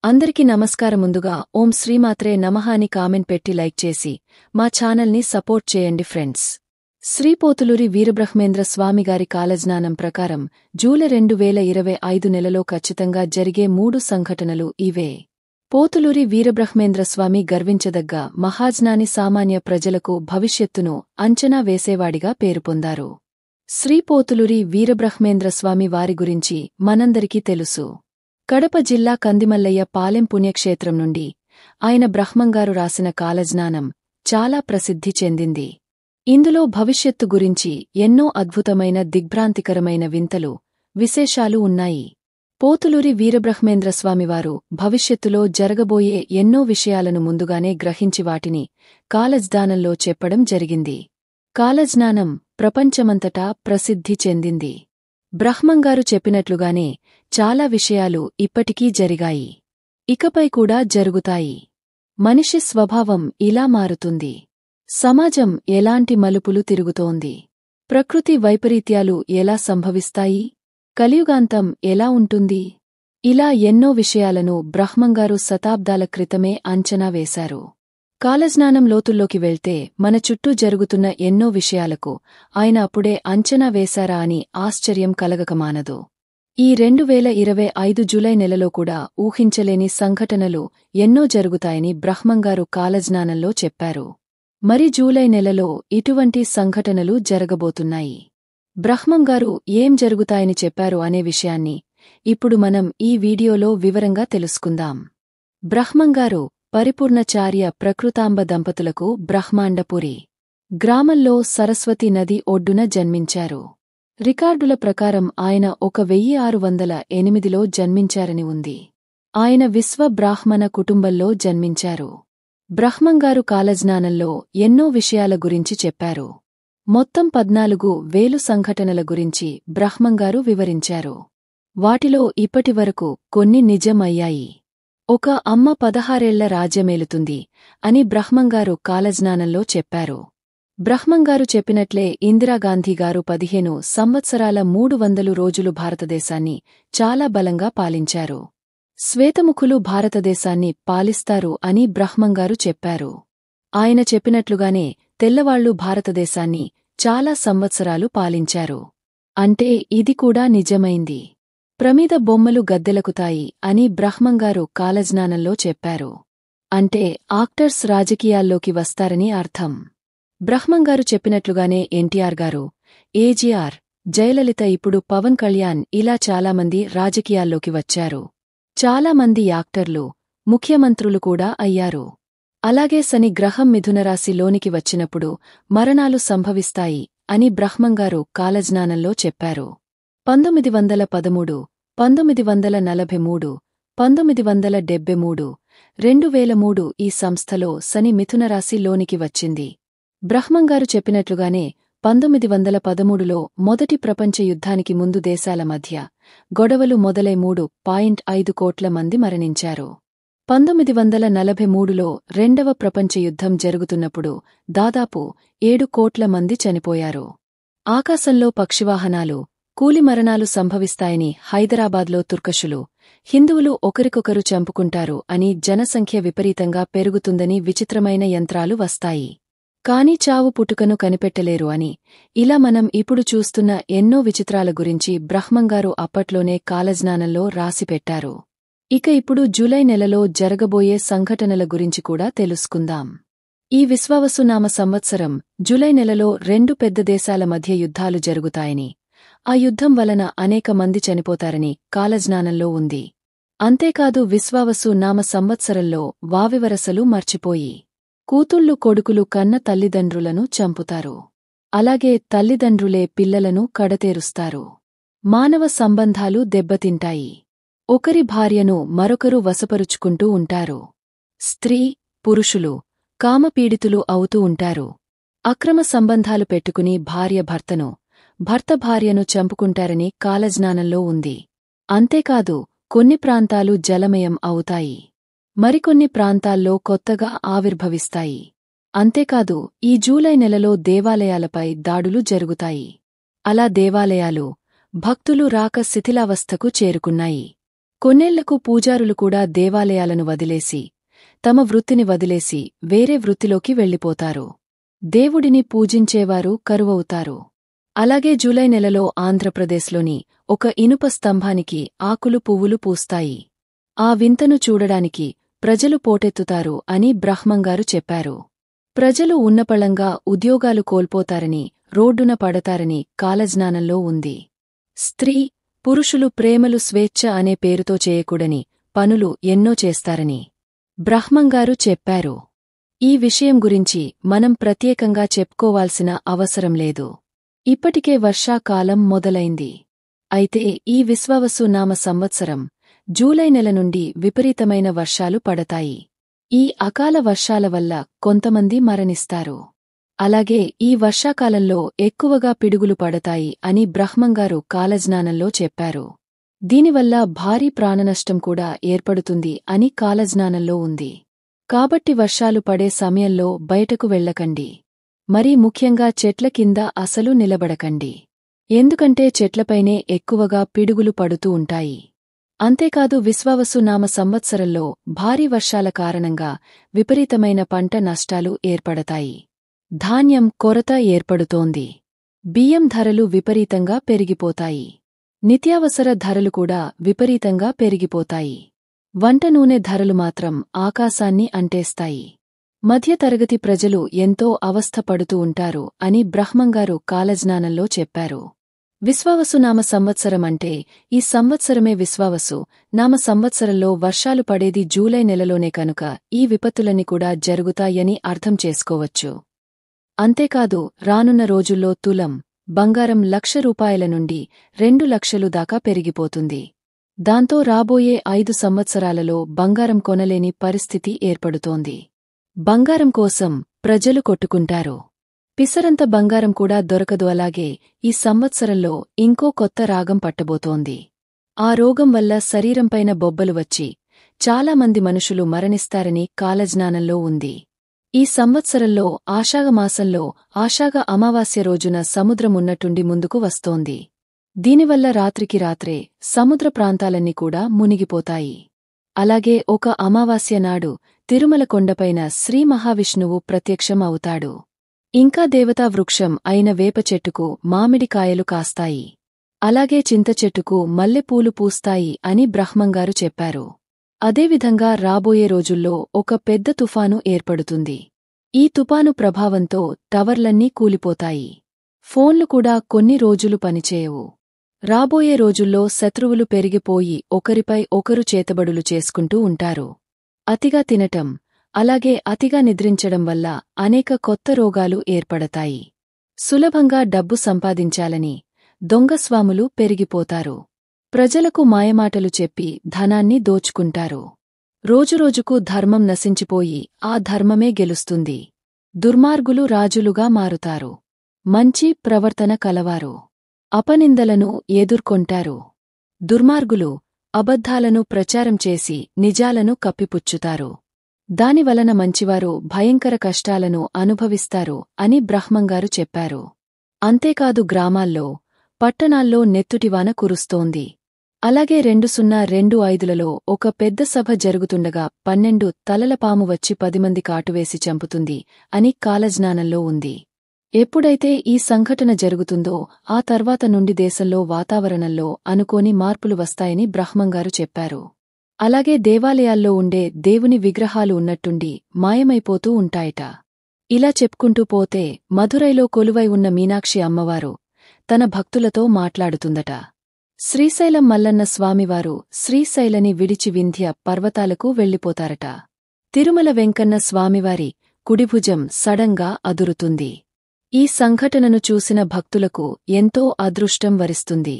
అందరికీ నమస్కారం. ముందుగా ఓం శ్రీమాత్రే నమః అని కామెంట్ పెట్టి లైక్ చేసి మా ఛానల్ని సపోర్ట్ చేయండి ఫ్రెండ్స్. శ్రీ పోతులూరి వీరబ్రహ్మేంద్ర స్వామిగారి కాలజ్ఞానం ప్రకారం జూలై 2025 నెలలో ఖచ్చితంగా జరిగే 3 సంఘటనలు ఇవే. పోతులూరి వీరబ్రహ్మేంద్ర స్వామి గర్వించదగ్గ మహాజ్ఞాని, సామాన్య ప్రజలకు భవిష్యత్తును అంచనా వేసేవాడిగా పేరు పొందారు. శ్రీ పోతులూరి వీరబ్రహ్మేంద్ర స్వామి వారి గురించి మనందరికీ తెలుసు. కడప జిల్లా కందిమల్లయ్య పాలెం పుణ్యక్షేత్రం నుండి ఆయన బ్రహ్మంగారు రాసిన కాలజ్ఞానం చాలా ప్రసిద్ధి చెందింది. ఇందులో భవిష్యత్తు గురించి ఎన్నో అద్భుతమైన, దిగ్భ్రాంతికరమైన వింతలు, విశేషాలు ఉన్నాయి. పోతులూరి వీరబ్రహ్మేంద్రస్వామివారు భవిష్యత్తులో జరగబోయే ఎన్నో విషయాలను ముందుగానే గ్రహించి వాటిని కాలజ్ఞానంలో చెప్పడం జరిగింది. కాలజ్ఞానం ప్రపంచమంతటా ప్రసిద్ధి చెందింది. బ్రహ్మంగారు చెప్పినట్లుగానే చాలా విషయాలు ఇప్పటికీ జరిగాయి, ఇకపై కూడా జరుగుతాయి. మనిషి స్వభావం ఇలా మారుతుంది. సమాజం ఎలాంటి మలుపులు తిరుగుతోంది. ప్రకృతి వైపరీత్యాలు ఎలా సంభవిస్తాయి. కలియుగాంతం ఎలా ఉంటుంది. ఇలా ఎన్నో విషయాలను బ్రహ్మంగారు శతాబ్దాల క్రితమే అంచనా వేశారు. కాలజ్ఞానం లోతుల్లోకి వెళ్తే మన చుట్టూ జరుగుతున్న ఎన్నో విషయాలకు ఆయన అప్పుడే అంచనా వేశారా అని ఆశ్చర్యం కలగకమానదు. ఈ 2025 జూలై నెలలో కూడా ఊహించలేని సంఘటనలు ఎన్నో జరుగుతాయని బ్రహ్మంగారు కాలజ్ఞానంలో చెప్పారు. మరి జూలై నెలలో ఇటువంటి సంఘటనలు జరగబోతున్నాయి. బ్రహ్మంగారు ఏం జరుగుతాయని చెప్పారు అనే విషయాన్ని ఇప్పుడు మనం ఈ వీడియోలో వివరంగా తెలుసుకుందాం. బ్రహ్మంగారు పరిపూర్ణచార్య ప్రకృతాంబ దంపతులకు బ్రహ్మాండపురి గ్రామంలో సరస్వతి నది ఒడ్డున జన్మించారు. రికార్డుల ప్రకారం ఆయన 1608లో జన్మించారని ఉంది. ఆయన విశ్వ బ్రాహ్మణ కుటుంబంలో జన్మించారు. బ్రహ్మంగారు కాలజ్ఞానంలో ఎన్నో విషయాల గురించి చెప్పారు. మొత్తం 14,000 సంఘటనల గురించి బ్రహ్మంగారు వివరించారు. వాటిలో ఇప్పటివరకు కొన్ని నిజం అయ్యాయి. ఒక అమ్మ 16 ఏళ్ల రాజ్యమేలుతుంది అని బ్రహ్మంగారు కాలజ్ఞానంలో చెప్పారు. బ్రహ్మంగారు చెప్పినట్లే ఇందిరాగాంధీగారు 15 సంవత్సరాల 300 రోజులు భారతదేశాన్ని చాలా బలంగా పాలించారు. శ్వేతముఖులు భారతదేశాన్ని పాలిస్తారు అని బ్రహ్మంగారు చెప్పారు. ఆయన చెప్పినట్లుగానే తెల్లవాళ్లు భారతదేశాన్ని చాలా సంవత్సరాలు పాలించారు. అంటే ఇది కూడా నిజమైంది. ప్రమిద బొమ్మలు గద్దెలకుతాయి అని బ్రహ్మంగారు కాలజ్ఞానంలో చెప్పారు. అంటే యాక్టర్స్ రాజకీయాల్లోకి వస్తారని అర్థం. బ్రహ్మంగారు చెప్పినట్లుగానే ఎన్టీఆర్ గారు, ఏజీఆర్, జయలలిత, ఇప్పుడు పవన్ కళ్యాణ్ ఇలా చాలామంది రాజకీయాల్లోకి వచ్చారు. చాలామంది యాక్టర్లు, ముఖ్యమంత్రులు కూడా అయ్యారు. అలాగే శని గ్రహం మిథునరాశి లోనికి వచ్చినప్పుడు మరణాలు సంభవిస్తాయి అని బ్రహ్మంగారు కాలజ్ఞానంలో చెప్పారు. 1913, 1943, 1973, 2003 ఈ సంస్థలో శని మిథునరాశి లోనికి వచ్చింది. బ్రహ్మంగారు చెప్పినట్లుగానే 1913లో మొదటి ప్రపంచ యుద్ధానికి ముందు దేశాల మధ్య గొడవలు మొదలై 3.5 కోట్ల మంది మరణించారు. 1943లో రెండవ ప్రపంచ యుద్ధం జరుగుతున్నప్పుడు దాదాపు 7 కోట్ల మంది చనిపోయారు. ఆకాశంలో పక్షివాహనాలు, కూలి మరణాలు సంభవిస్తాయని హైదరాబాద్లో తుర్కషులు, హిందువులు ఒకరికొకరు చంపుకుంటారు అని, జనసంఖ్య విపరీతంగా పెరుగుతుందని విచిత్రమైన యంత్రాలు వస్తాయి. కాని చావు పుట్టుకను కనిపెట్టలేరు అని, ఇలా మనం ఇప్పుడు చూస్తున్న ఎన్నో విచిత్రాల గురించి బ్రహ్మంగారు అప్పట్లోనే కాలజ్ఞానంలో రాసిపెట్టారు. ఇక ఇప్పుడు జూలై నెలలో జరగబోయే సంఘటనల గురించి కూడా తెలుసుకుందాం. ఈ విశ్వావసునామ సంవత్సరం జూలై నెలలో 2 పెద్ద దేశాల మధ్య యుద్ధాలు జరుగుతాయని, ఆ యుద్ధం వలన అనేక మంది చనిపోతారని కాలజ్ఞానంలో ఉంది. అంతేకాదు విశ్వావసు నామ సంవత్సరంలో వావివరసలు మర్చిపోయి కూతుళ్ళు, కొడుకులు కన్న తల్లిదండ్రులను చంపుతారు. అలాగే తల్లిదండ్రులే పిల్లలను కడతేరుస్తారు. మానవ సంబంధాలు దెబ్బతింటాయి. ఒకరి భార్యను మరొకరు వశపరుచుకుంటూ ఉంటారు. స్త్రీ, పురుషులు కామపీడితులు అవుతూ ఉంటారు. అక్రమ సంబంధాలు పెట్టుకుని భార్య భర్తను, భర్త భార్యను చంపుకుంటారని కాలజ్ఞానంలో ఉంది. అంతేకాదు కొన్ని ప్రాంతాలు జలమయం అవుతాయి. మరికొన్ని ప్రాంతాల్లో కొత్తగా ఆవిర్భవిస్తాయి. అంతేకాదు ఈ జూలై నెలలో దేవాలయాలపై దాడులు జరుగుతాయి. అలా దేవాలయాలు, భక్తులు రాక శిథిలావస్థకు చేరుకున్నాయి. కొన్నేళ్లకు పూజారులు కూడా దేవాలయాలను వదిలేసి తమ వృత్తిని వదిలేసి వేరే వృత్తిలోకి వెళ్ళిపోతారు. దేవుడిని పూజించేవారు కరువవుతారు. అలాగే జూలై నెలలో ఆంధ్రప్రదేశ్లోని ఒక ఇనుప స్తంభానికి ఆకులు పువ్వులు పూస్తాయి. ఆ వింతను చూడడానికి ప్రజలు పోటెత్తుతారు అని బ్రహ్మంగారు చెప్పారు. ప్రజలు ఉన్నపళంగా ఉద్యోగాలు కోల్పోతారని, రోడ్డున పడతారని కాలజ్ఞానంలో ఉంది. స్త్రీ, పురుషులు ప్రేమలు స్వేచ్ఛ అనే పేరుతో చేయకూడని పనులు ఎన్నో చేస్తారని బ్రహ్మంగారు చెప్పారు. ఈ విషయం గురించి మనం ప్రత్యేకంగా చెప్పుకోవాల్సిన అవసరం లేదు. ఇప్పటికే వర్షాకాలం మొదలైంది. అయితే ఈ విశ్వావసు నామ సంవత్సరం జూలై నెల నుండి విపరీతమైన వర్షాలు పడతాయి. ఈ అకాల వర్షాల వల్ల కొంతమంది మరణిస్తారు. అలాగే ఈ వర్షాకాలంలో ఎక్కువగా పిడుగులు పడతాయి అని బ్రహ్మంగారు కాలజ్ఞానంలో చెప్పారు. దీనివల్ల భారీ ప్రాణనష్టం కూడా ఏర్పడుతుంది అని కాలజ్ఞానంలో ఉంది. కాబట్టి వర్షాలు పడే సమయంలో బయటకు వెళ్ళకండి. మరీ ముఖ్యంగా చెట్ల కింద అసలు నిలబడకండి. ఎందుకంటే చెట్లపైనే ఎక్కువగా పిడుగులు పడుతూ ఉంటాయి. అంతేకాదు విశ్వావసు నామ సంవత్సరంలో భారీ వర్షాల కారణంగా విపరీతమైన పంట నష్టాలు ఏర్పడతాయి. ధాన్యం కొరత ఏర్పడుతోంది. బియ్యం ధరలు విపరీతంగా పెరిగిపోతాయి. నిత్యావసర ధరలు కూడా విపరీతంగా పెరిగిపోతాయి. వంట నూనె ధరలు మాత్రం ఆకాశాన్ని అంటేస్తాయి. మధ్యతరగతి ప్రజలు ఎంతో అవస్థపడుతూ ఉంటారు అని బ్రహ్మంగారు కాలజ్ఞానంలో చెప్పారు. విశ్వావసు నామ సంవత్సరం అంటే ఈ సంవత్సరమే విశ్వావసు నామ సంవత్సరంలో వర్షాలు పడేది జూలై నెలలోనే కనుక ఈ విపత్తులన్నీ కూడా జరుగుతాయని అర్థం చేసుకోవచ్చు. అంతేకాదు రానున్న రోజుల్లో తులం బంగారం ₹1,00,000 నుండి 2,00,000 దాకా పెరిగిపోతుంది. దాంతో రాబోయే 5 సంవత్సరాలలో బంగారం కొనలేని పరిస్థితి ఏర్పడుతోంది. బంగారం కోసం ప్రజలు కొట్టుకుంటారు. పిసరంత బంగారం కూడా దొరకదు. అలాగే ఈ సంవత్సరంలో ఇంకో కొత్త రాగం పట్టబోతోంది. ఆ రోగం వల్ల శరీరంపైన బొబ్బలు వచ్చి చాలామంది మనుషులు మరణిస్తారని కాలజ్ఞానంలో ఉంది. ఈ సంవత్సరంలో ఆషాఢమాసంలో ఆషాఢ అమావాస్య రోజున సముద్రమున్నట్టుండి ముందుకు వస్తోంది. దీనివల్ల రాత్రికి రాత్రే సముద్ర ప్రాంతాలన్నీ కూడా మునిగిపోతాయి. అలాగే ఒక అమావాస్య నాడు తిరుమల కొండపైన శ్రీ మహావిష్ణువు ప్రత్యక్షం అవుతాడు. ఇంకా దేవతా వృక్షం అయిన వేప చెట్టుకు మామిడికాయలు కాస్తాయి. అలాగే చింత చెట్టుకు మల్లెపూలు పూస్తాయి అని బ్రహ్మంగారు చెప్పారు. అదేవిధంగా రాబోయే రోజుల్లో ఒక పెద్ద తుఫాను ఏర్పడుతుంది. ఈ తుపాను ప్రభావంతో టవర్లన్నీ కూలిపోతాయి. ఫోన్లు కూడా కొన్ని రోజులు పనిచేయవు. రాబోయే రోజుల్లో శత్రువులు పెరిగిపోయి ఒకరిపై ఒకరు చేతబడులు చేసుకుంటూ ఉంటారు. అతిగా తినటం, అలాగే అతిగా నిద్రించడం వల్ల అనేక కొత్త రోగాలు ఏర్పడతాయి. సులభంగా డబ్బు సంపాదించాలని దొంగస్వాములు పెరిగిపోతారు. ప్రజలకు మాయమాటలు చెప్పి ధనాన్ని దోచుకుంటారు. రోజురోజుకు ధర్మం నశించిపోయి ఆ ధర్మమే గెలుస్తుంది. దుర్మార్గులు రాజులుగా మారుతారు. మంచి ప్రవర్తన కలవారు అపనిందలను ఎదుర్కొంటారు. దుర్మార్గులు అబద్ధాలను ప్రచారం చేసి నిజాలను కప్పిపుచ్చుతారు. దానివలన మంచివారు భయంకర కష్టాలను అనుభవిస్తారు అని బ్రహ్మంగారు చెప్పారు. అంతేకాదు గ్రామాల్లో, పట్టణాల్లో నెత్తుటివాన కురుస్తోంది. అలాగే 2025లలో ఒక పెద్ద సభ జరుగుతుండగా 12 తలల పాము వచ్చి 10 మంది కాటువేసి చంపుతుంది అని కాలజ్ఞానంలో ఉంది. ఎప్పుడైతే ఈ సంఘటన జరుగుతుందో ఆ తర్వాత నుండి దేశంలో వాతావరణంలో అనుకోని మార్పులు వస్తాయని బ్రహ్మంగారు చెప్పారు. అలాగే దేవాలయాల్లో ఉండే దేవుని విగ్రహాలు ఉన్నట్టుండి మాయమైపోతూ ఉంటాయట. ఇలా చెప్పుకుంటూ పోతే మధురైలో కొలువై ఉన్న మీనాక్షి అమ్మవారు తన భక్తులతో మాట్లాడుతుందట. శ్రీశైలం మల్లన్న స్వామివారు శ్రీశైలని విడిచి వింధ్య పర్వతాలకు వెళ్ళిపోతారట. తిరుమల వెంకన్న స్వామివారి కుడిభుజం సడంగా అదురుతుంది. ఈ సంఘటనను చూసిన భక్తులకు ఎంతో అదృష్టం వరిస్తుంది.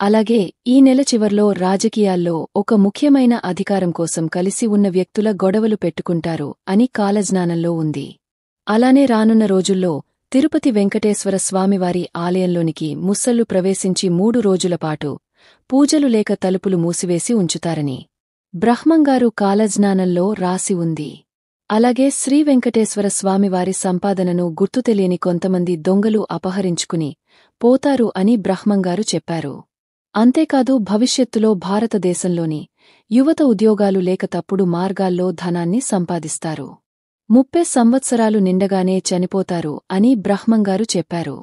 అలాగే ఈ నెల చివర్లో రాజకీయాల్లో ఒక ముఖ్యమైన అధికారం కోసం కలిసి ఉన్న వ్యక్తుల గొడవలు పెట్టుకుంటారు అని కాలజ్ఞానంలో ఉంది. అలానే రానున్న రోజుల్లో తిరుపతి వెంకటేశ్వర స్వామివారి ఆలయంలోనికి ముస్సళ్లు ప్రవేశించి 3 రోజులపాటు పూజలు లేక తలుపులు మూసివేసి ఉంచుతారని బ్రహ్మంగారు కాలజ్ఞానంలో రాసి ఉంది. అలాగే శ్రీ వెంకటేశ్వర స్వామివారి సంపాదనను గుర్తుతెలియని కొంతమంది దొంగలు అపహరించుకుని పోతారు అని బ్రహ్మంగారు చెప్పారు. అంతేకాదు భవిష్యత్తులో భారతదేశంలోని యువత ఉద్యోగాలు లేక తప్పుడు మార్గాల్లో ధనాన్ని సంపాదిస్తారు. 30 సంవత్సరాలు నిండగానే చనిపోతారు అని బ్రహ్మంగారు చెప్పారు.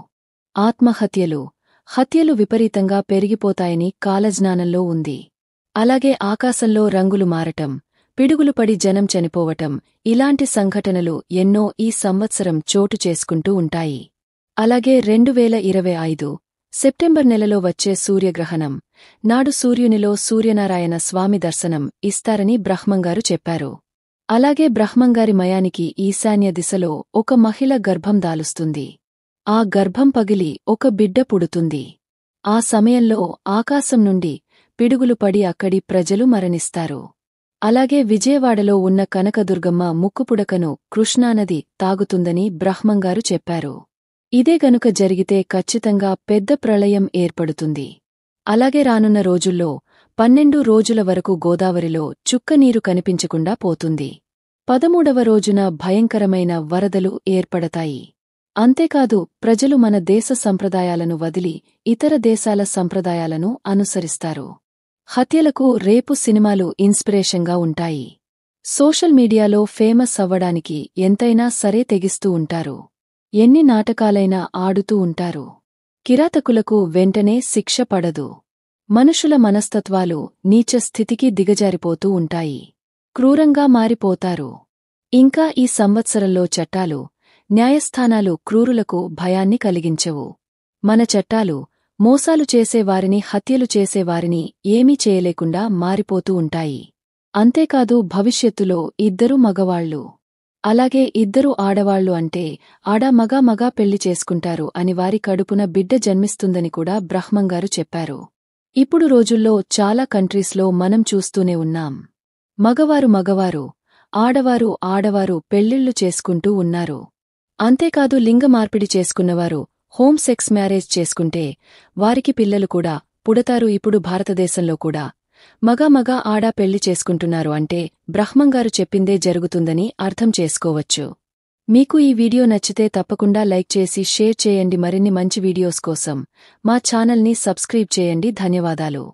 హత్యలు విపరీతంగా పెరిగిపోతాయని కాలజ్ఞానంలో ఉంది. అలాగే ఆకాశంలో రంగులు మారటం, పిడుగులు పడి జనం చనిపోవటం, ఇలాంటి సంఘటనలు ఎన్నో ఈ సంవత్సరం చోటు చేసుకుంటూ ఉంటాయి. అలాగే 2025 సెప్టెంబర్ నెలలో వచ్చే సూర్యగ్రహణం నాడు సూర్యునిలో సూర్యనారాయణ స్వామి దర్శనం ఇస్తారని బ్రహ్మంగారు చెప్పారు. అలాగే బ్రహ్మంగారి మయానికి ఈశాన్య దిశలో ఒక మహిళ గర్భం దాలుస్తుంది. ఆ గర్భం పగిలి ఒక బిడ్డ పుడుతుంది. ఆ సమయంలో ఆకాశం నుండి పిడుగులు పడి అక్కడి ప్రజలు మరణిస్తారు. అలాగే విజయవాడలో ఉన్న కనకదుర్గమ్మ ముక్కుపుడకను కృష్ణానది తాగుతుందని బ్రహ్మంగారు చెప్పారు. ఇదే గనుక జరిగితే ఖచ్చితంగా పెద్ద ప్రళయం ఏర్పడుతుంది. అలాగే రానున్న రోజుల్లో 12 రోజుల వరకు గోదావరిలో చుక్కనీరు కనిపించకుండా పోతుంది. 13వ రోజున భయంకరమైన వరదలు ఏర్పడతాయి. అంతేకాదు ప్రజలు మన దేశ సంప్రదాయాలను వదిలి ఇతర దేశాల సంప్రదాయాలను అనుసరిస్తారు. హత్యలకు రేపు సినిమాలు ఇన్స్పిరేషన్గా ఉంటాయి. సోషల్ మీడియాలో ఫేమస్ అవ్వడానికి ఎంతైనా సరే తెగిస్తూ ఉంటారు. ఎన్ని నాటకాలైనా ఆడుతూ ఉంటారు. కిరాతకులకు వెంటనే శిక్ష పడదు. మనుషుల మనస్తత్వాలు నీచ స్థితికి దిగజారిపోతూ ఉంటాయి. క్రూరంగా మారిపోతారు. ఇంకా ఈ సంవత్సరంలో చట్టాలు, న్యాయస్థానాలు క్రూరులకు భయాన్ని కలిగించవు. మన చట్టాలు మోసాలు చేసేవారిని, హత్యలు చేసేవారిని ఏమీ చేయలేకుండా మారిపోతూ ఉంటాయి. అంతేకాదు భవిష్యత్తులో 2 మగవాళ్లు, అలాగే 2 ఆడవాళ్లు అంటే మగ పెళ్లి చేసుకుంటారు అని వారి కడుపున బిడ్డ జన్మిస్తుందని కూడా బ్రహ్మంగారు చెప్పారు. ఇప్పుడు రోజుల్లో చాలా కంట్రీస్లో మనం చూస్తూనే ఉన్నాం. మగవారు ఆడవారు పెళ్లిళ్లు చేసుకుంటూ ఉన్నారు. అంతేకాదు లింగ మార్పిడి చేసుకున్నవారు హోమ్ సెక్స్ మ్యారేజ్ చేసుకుంటే వారికి పిల్లలు కూడా పుడతారు. ఇప్పుడు భారతదేశంలో కూడా మగ పెళ్లి చేసుకుంటున్నారు అంటే బ్రహ్మంగారు చెప్పిందే జరుగుతుందని అర్థం చేసుకోవచ్చు. మీకు ఈ వీడియో నచ్చితే తప్పకుండా లైక్ చేసి షేర్ చేయండి. మరిన్ని మంచి వీడియోస్ కోసం మా ఛానల్ని సబ్స్క్రైబ్ చేయండి. ధన్యవాదాలు.